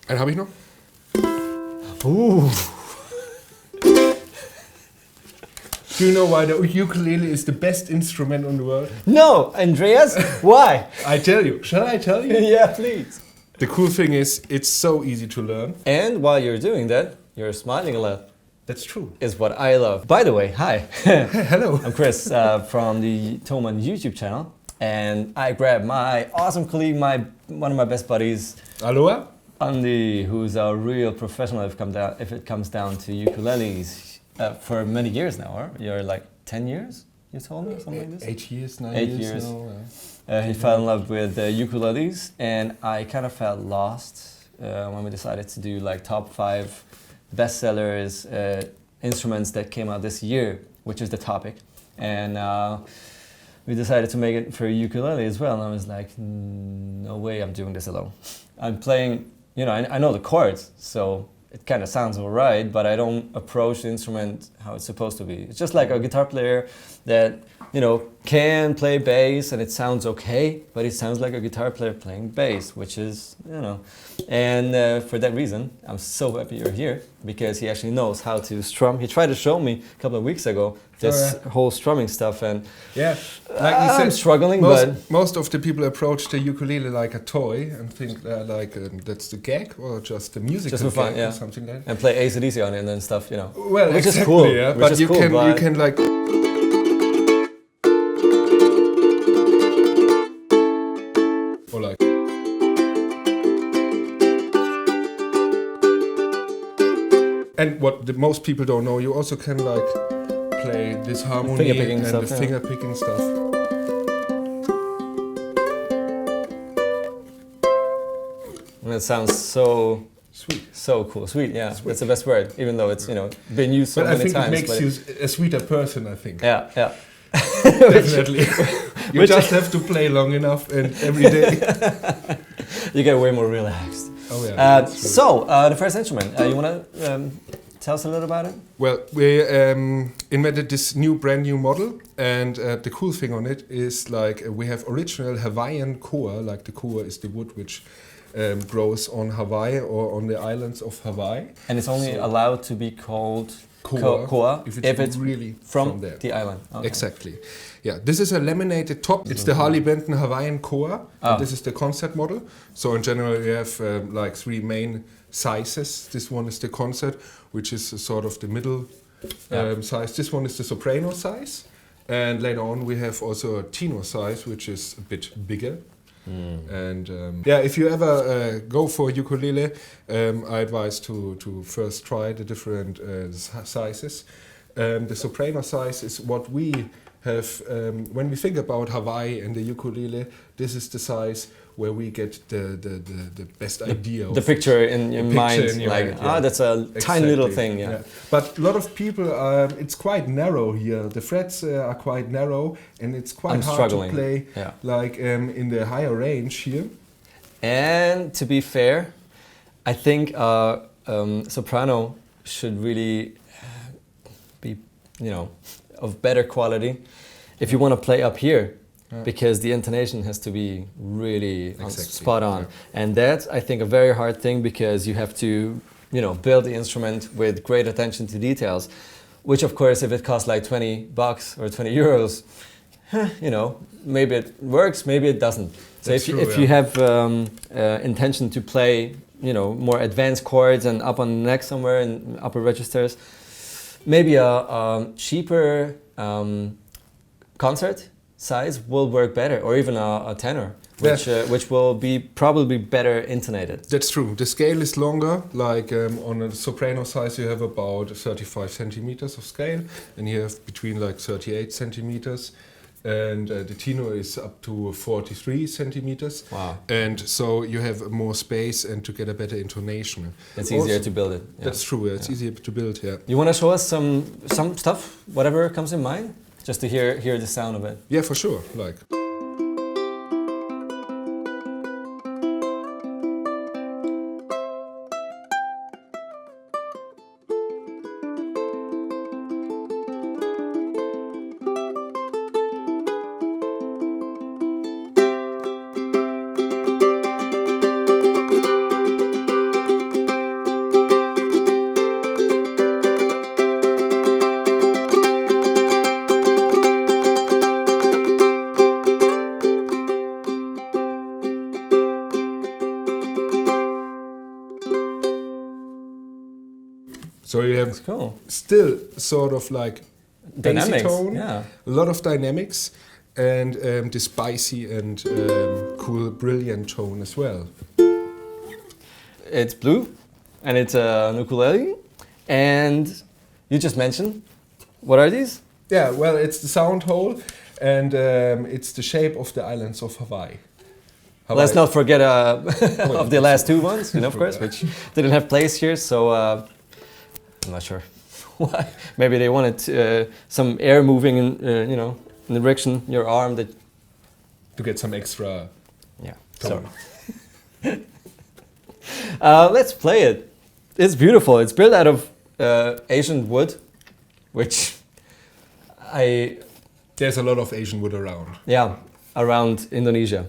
Einen habe ich noch. Do you know why the ukulele is the best instrument in the world? No, Andreas, why? I tell you. Shall I tell you? Yeah, please. The cool thing is, it's so easy to learn. And while you're doing that, you're smiling a lot. That's true. Is what I love. By the way, hi. Hello. I'm Kris from the Thomann YouTube channel, and I grabbed my awesome colleague, one of my best buddies, Aloha. Andi, who's a real professional if it comes down to ukuleles for many years now. Or you're like 10 years. You told me something like this. 8 years, 9 8 years. years. Now, He fell in love with ukuleles, and I kind of felt lost when we decided to do like top 5 bestsellers, instruments that came out this year, which is the topic. And we decided to make it for ukulele as well. And I was like, no way I'm doing this alone. I'm playing, you know, I know the chords, so it kind of sounds all right, but I don't approach the instrument how it's supposed to be. It's just like a guitar player that, you know, can play bass and it sounds okay, but it sounds like a guitar player playing bass, which is, you know. And for that reason, I'm so happy you're here, because he actually knows how to strum. He tried to show me a couple of weeks ago this whole strumming stuff, and yeah, like you I'm said, struggling, but most of the people approach the ukulele like a toy and think that's the gag or just the musical just for fun, gag yeah, or something like that. and play AC/DC on it and stuff, you know. Well, which exactly, is cool. yeah, Which but is you cool, can like. Or like. And what most people don't know, you also can like play this harmony and stuff, the finger picking stuff. And it sounds so sweet, so cool, sweet. Yeah, sweet. That's the best word, even though it's, you know, been used so but many times. I think it makes you a sweeter person. I think. Yeah, yeah. Definitely. You just have to play long enough and every day. You get way more relaxed. Oh yeah. So the first instrument, you want to tell us a little about it? Well, we invented this brand new model, and the cool thing on it is like we have original Hawaiian koa. Like the koa is the wood which grows on Hawaii or on the islands of Hawaii. And it's only allowed to be called koa if if it's really from there. the island. Okay. Exactly. Yeah, this is a laminated top. It's the Harley Benton Hawaiian koa. And this is the concert model. So in general, we have like 3 main sizes. This one is the concert, which is sort of the middle size. This one is the soprano size. And later on, we have also a tenor size, which is a bit bigger. And yeah, if you ever go for ukulele, I advise to first try the different sizes. The soprano size is what we have when we think about Hawaii and the ukulele. This is the size where we get the best idea. The picture in your mind, like, that's a tiny little thing. Yeah. But a lot of people, it's quite narrow here. The frets are quite narrow, and it's quite hard to play like in the higher range here. And to be fair, I think soprano should really be, you know, of better quality if you want to play up here. Because the intonation has to be really spot on. Yeah. And that's, I think, a very hard thing, because you have to, you know, build the instrument with great attention to details, which of course, if it costs like $20 or 20 euros, you know, maybe it works, maybe it doesn't. So if you have intention to play, you know, more advanced chords and up on the neck somewhere in upper registers, maybe a cheaper concert size will work better, or even a tenor, which will be probably better intonated. That's true. The scale is longer. Like on a soprano size, you have about 35 centimeters of scale, and you have between like 38 centimeters, and the tenor is up to 43 centimeters. Wow! And so you have more space and to get a better intonation. It's easier to build it. Yeah. That's true. It's easier to build. Yeah. You want to show us some stuff, whatever comes in mind? Just to hear the sound of it. Yeah, for sure. Like. So you have That's cool. still sort of like bassy Dynamics, tone, yeah. a lot of dynamics, and the spicy and cool, brilliant tone as well. It's blue, and it's an ukulele. And you just mentioned, what are these? Yeah, well, it's the sound hole, and it's the shape of the islands of Hawaii. Let's not forget of the last two ones, of course, which didn't have place here. So I'm not sure why. Maybe they wanted some air moving in the direction your arm that. To get some extra. Yeah. Tone. So. Let's play it. It's beautiful. It's built out of Asian wood, which There's a lot of Asian wood around. Yeah, around Indonesia.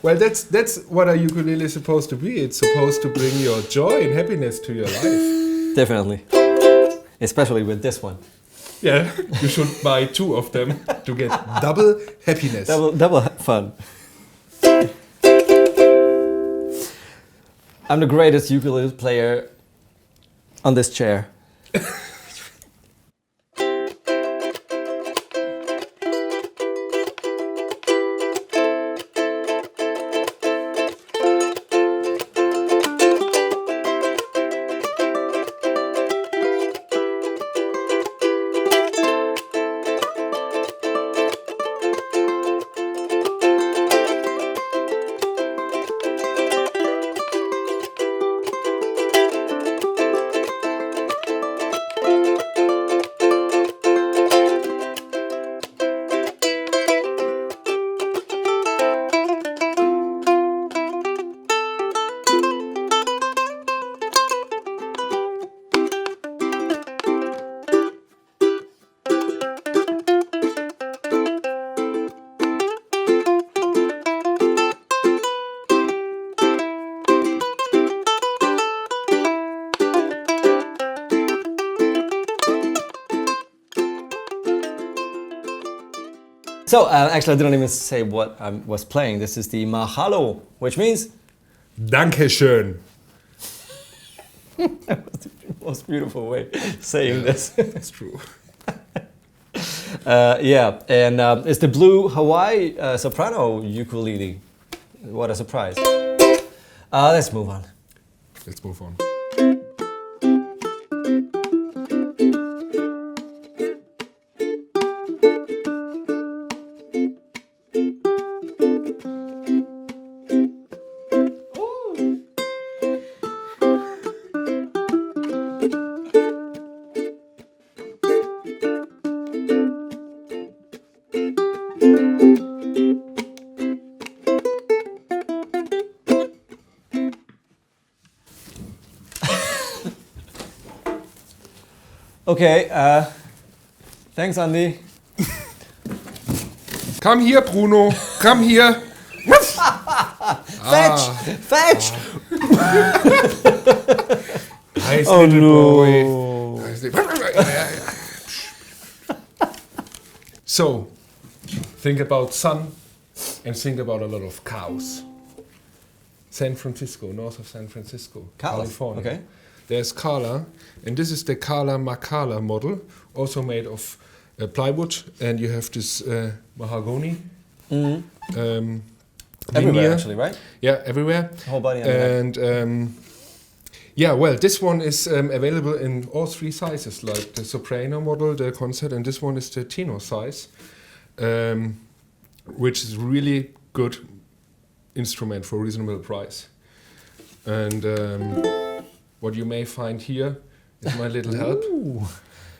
Well, that's what a ukulele is supposed to be. It's supposed to bring your joy and happiness to your life. Definitely. Especially with this one. Yeah, you should buy 2 of them to get double happiness. Double fun. I'm the greatest ukulele player on this chair. So, actually, I didn't even say what I was playing. This is the Mahalo, which means... Dankeschön. That was the most beautiful way of saying this. That's true. Yeah, and it's the blue Hawaii Soprano ukulele. What a surprise. Let's move on. Let's move on. Okay, thanks, Andi. Come here, Bruno. Come here. Fetch! Fetch! Nice Oh, little no. boy. Nice little- So, think about sun and think about a lot of cows. San Francisco, north of San Francisco, Cows, California. okay. There's Kala, and this is the Makala model, also made of plywood, and you have this mahogany. Everywhere, veneer. actually, right? Yeah, everywhere. Whole body and And yeah, well, this one is available in all 3 sizes, like the Soprano model, the concert, and this one is the Tenor size, which is really good instrument for a reasonable price. And what you may find here is my little help.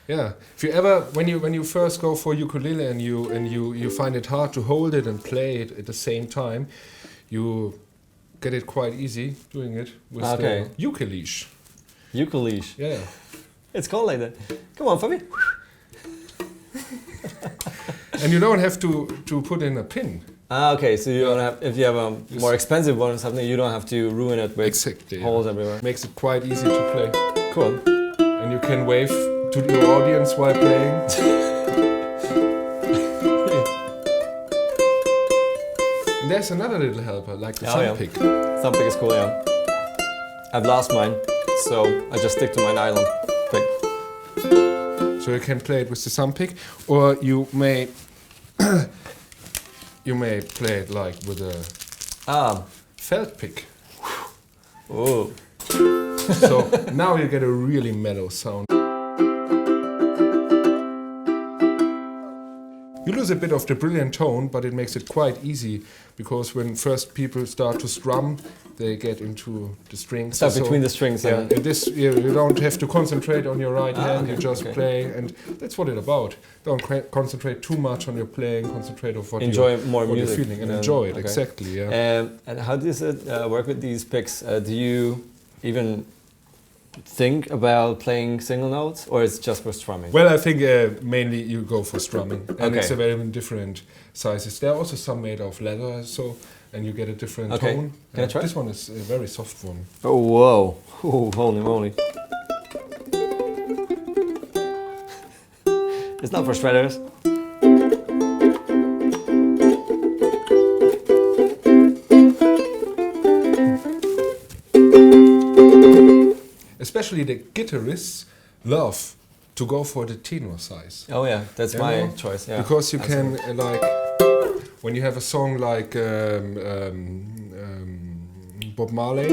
Yeah, if you ever, when you first go for ukulele and you find it hard to hold it and play it at the same time, you get it quite easy doing it with the Uke Leash. Uke Leash. Yeah. It's called like that. Come on, Fabi. And you don't have to put in a pin. Okay, so you don't have, if you have a more expensive one or something, you don't have to ruin it with Exactly. holes everywhere. Makes it quite easy to play. Cool. And you can wave to the audience while playing. There's another little helper, like the Oh, thumb yeah. pick. Thumb pick is cool, yeah. I've lost mine, so I just stick to my nylon pick. So you can play it with the thumb pick, or you may play it like with a felt pick. Oh. So now you get a really mellow sound. You lose a bit of the brilliant tone, but it makes it quite easy, because when first people start to strum, they get into the strings. Stuff between the strings, yeah. And this, you don't have to concentrate on your right hand, okay, you just play, and that's what it's about. Don't concentrate too much on your playing, concentrate on what you're feeling, and enjoy it, exactly, yeah. And how does it work with these picks? Do you even think about playing single notes, or it's just for strumming? Well, I think mainly you go for strumming, and Okay. it's a very different sizes. There are also some made of leather, so and you get a different tone. Can I try? This one is a very soft one. Oh, whoa. Oh, holy moly. It's not for shredders. Especially the guitarists love to go for the tenor size. Oh yeah, that's You my know? choice. Yeah. Because you can like when you have a song like Bob Marley.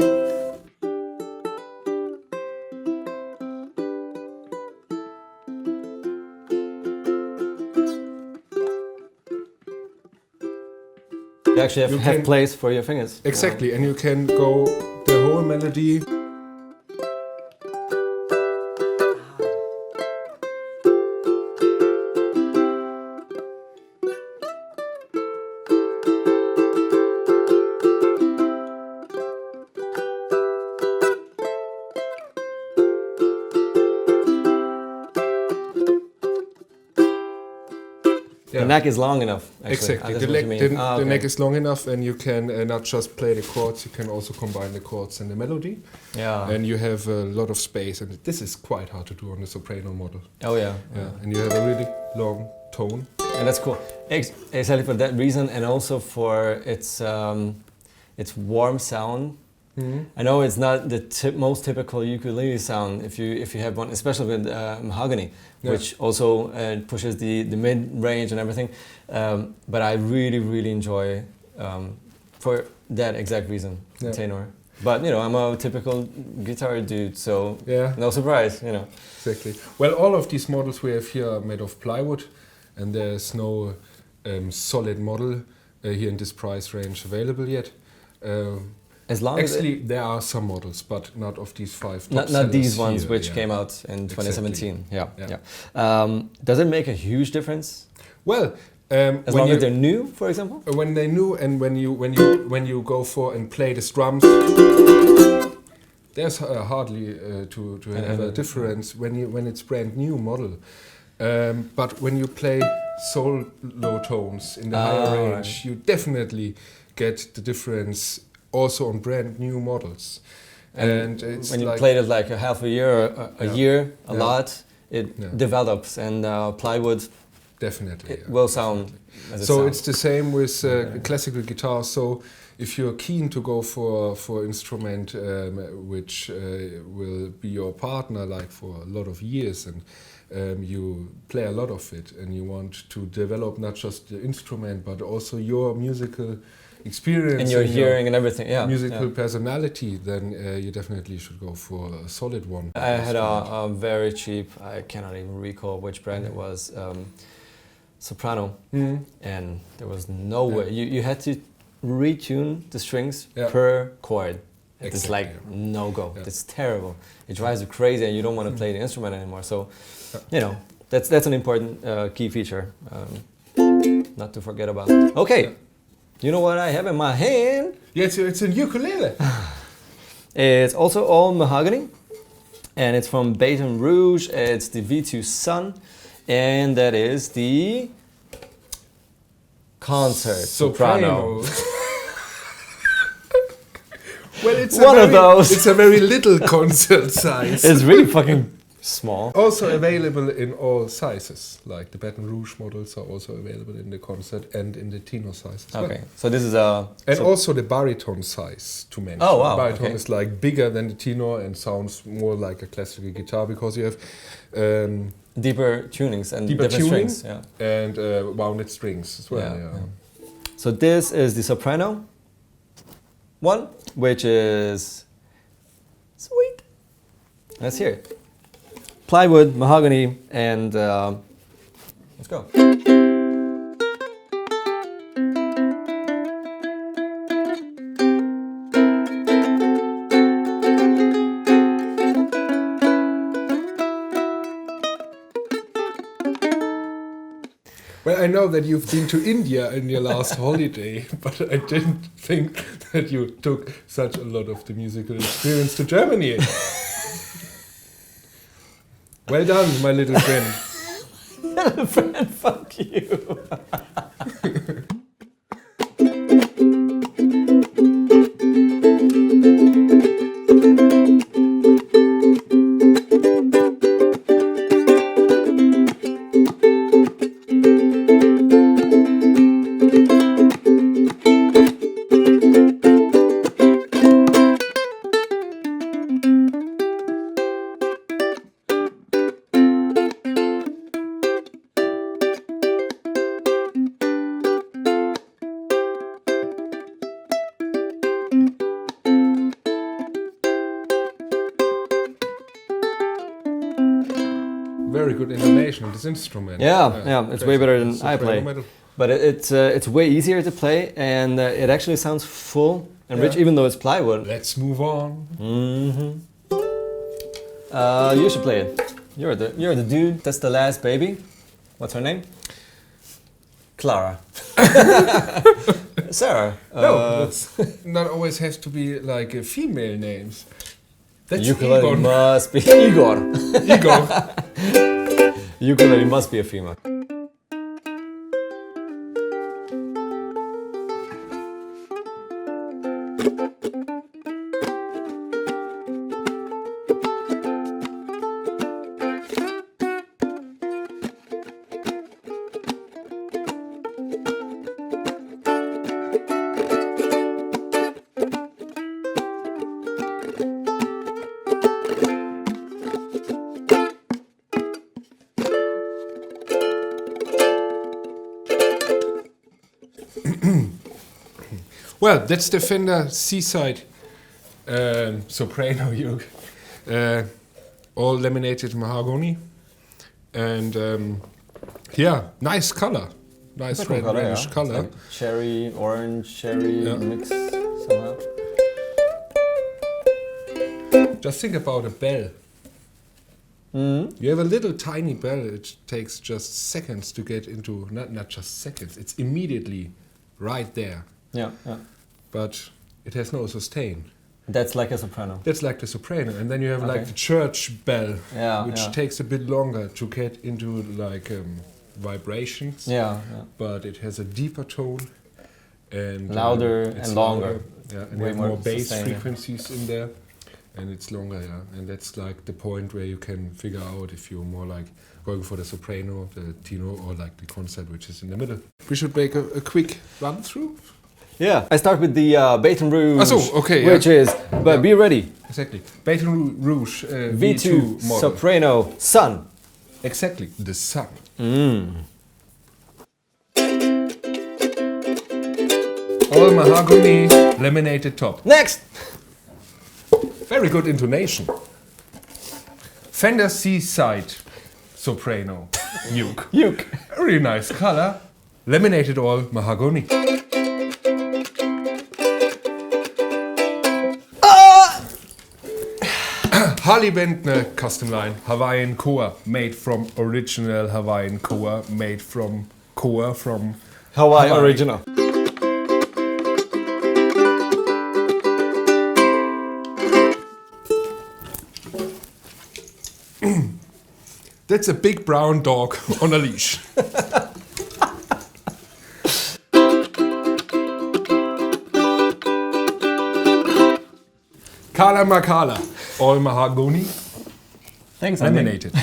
You actually have place for your fingers. Exactly, and you can go the whole melody. The neck is long enough. Actually. Exactly, That's the, what you mean. the neck is long enough, and you can not just play the chords, you can also combine the chords and the melody. Yeah. And you have a lot of space, and this is quite hard to do on the soprano model. Oh yeah. Yeah, and you have a really long tone. And that's cool. Exactly for that reason, and also for its warm sound. Mm-hmm. I know it's not the most typical ukulele sound if you have one, especially with mahogany, which also pushes the mid range and everything. But I really enjoy for that exact reason, tenor. But you know, I'm a typical guitar dude, so no surprise, you know. Exactly. Well, all of these models we have here are made of plywood, and there's no solid model here in this price range available yet. As long Actually, there are some models, but not of these five. Not these ones here, which came out in 2017. Exactly. Yeah. Does it make a huge difference? Well, as long as they're new, for example. When they're new, and when you go for and play the strums, there's hardly to have a difference when it's brand new model. But when you play solo tones in the higher range, you definitely get the difference. Also on brand new models, and it's when you like played it like a half a year, or a year, a lot, it develops, and plywood definitely will sound as it so sounds. it's the same with classical guitar. So if you're keen to go for instrument which will be your partner like for a lot of years, and you play a lot of it, and you want to develop not just the instrument but also your musical experience and your hearing and everything, musical personality, then you definitely should go for a solid one. I had a very cheap, I cannot even recall which brand it was, Soprano, and there was no way. You had to retune the strings per chord. It's like no go. It's terrible. It drives you crazy, and you don't want to play the instrument anymore. So, you know, that's an important key feature, not to forget about. Okay. You know what I have in my hand? Yeah, it's a ukulele. It's also all mahogany, and it's from Baton Rouge. It's the V2 Sun, and that is the concert soprano. Well, it's one of those. It's a very little concert size. It's really fucking Small. Also available in all sizes, like the Baton Rouge models are also available in the concert and in the Tenor size as well. Okay, so this is a... And also the Baritone size to mention. Oh, wow, The Baritone okay. is like bigger than the Tenor and sounds more like a classical guitar because you have deeper tunings and deeper different tuning strings. Yeah. and wounded strings as well. Yeah. So this is the soprano one, which is sweet. Let's hear it. Plywood, mahogany, and let's go. Well, I know that you've been to India in your last holiday, but I didn't think that you took such a lot of the musical experience to Germany. Well done, my little friend. Little friend, fuck you. Very good intonation of this instrument. Yeah, it's way better than I play. Metal. But it's way easier to play, and it actually sounds full and rich, even though it's plywood. Let's move on. You should play it. You're the dude. That's the last baby. What's her name? Clara. Sarah. No, that's not always has to be like female names. That's Ukulele Igor. must be Igor. Igor. Ukulele must be a female. Well, that's the Fender Seaside Soprano Uke. All laminated mahogany. And yeah, nice color. Nice Cool red color, reddish color. Like cherry, orange, cherry mix somehow. Just think about a bell. You have a little tiny bell. It takes just seconds to get into, not just seconds, it's immediately right there. Yeah. But it has no sustain. That's like a soprano. That's like the soprano. And then you have like the church bell, which Yeah. takes a bit longer to get into like vibrations. Yeah. But it has a deeper tone. And Louder it's and longer. Yeah, and Way you have more bass sustained, frequencies in there. And it's longer, and that's like the point where you can figure out if you're more like going for the soprano, the tenor, or like the concert, which is in the middle. We should make a quick run through. Yeah, I start with the Baton Rouge, okay, which is, but be ready, Exactly. Baton Rouge V2 model. Soprano Sun. Exactly, the sun. All mahogany, laminated top. Next! Very good intonation. Fender Seaside Soprano Uke. Uke. Very nice color. Laminated all mahogany. Harley Benton custom line Hawaiian koa made from original Hawaiian koa made from koa from Hawaii original. That's a big brown dog on a leash. Makala, all mahogany. Thanks, Andi. Laminated.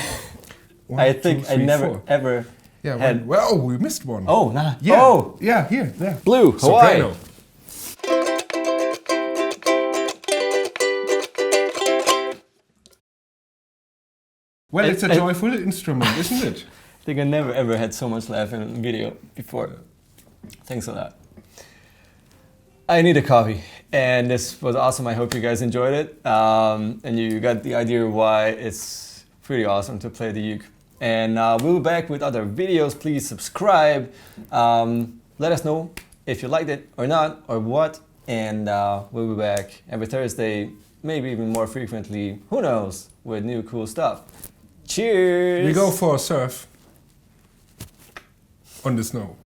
One, I think 2, I 3, never 4. ever Yeah, had. well, we missed one. Oh, nah. Yeah. Oh, Yeah, here, there. blue, Hawaii. Soprano. Well, it's a joyful instrument, isn't it? I think I never ever had so much laugh in a video before. Thanks a lot. I need a coffee, and this was awesome. I hope you guys enjoyed it, and you got the idea why it's pretty awesome to play the uke. And we'll be back with other videos. Please subscribe. Let us know if you liked it or not, or what. And we'll be back every Thursday, maybe even more frequently. Who knows? With new cool stuff. Cheers! We go for a surf on the snow.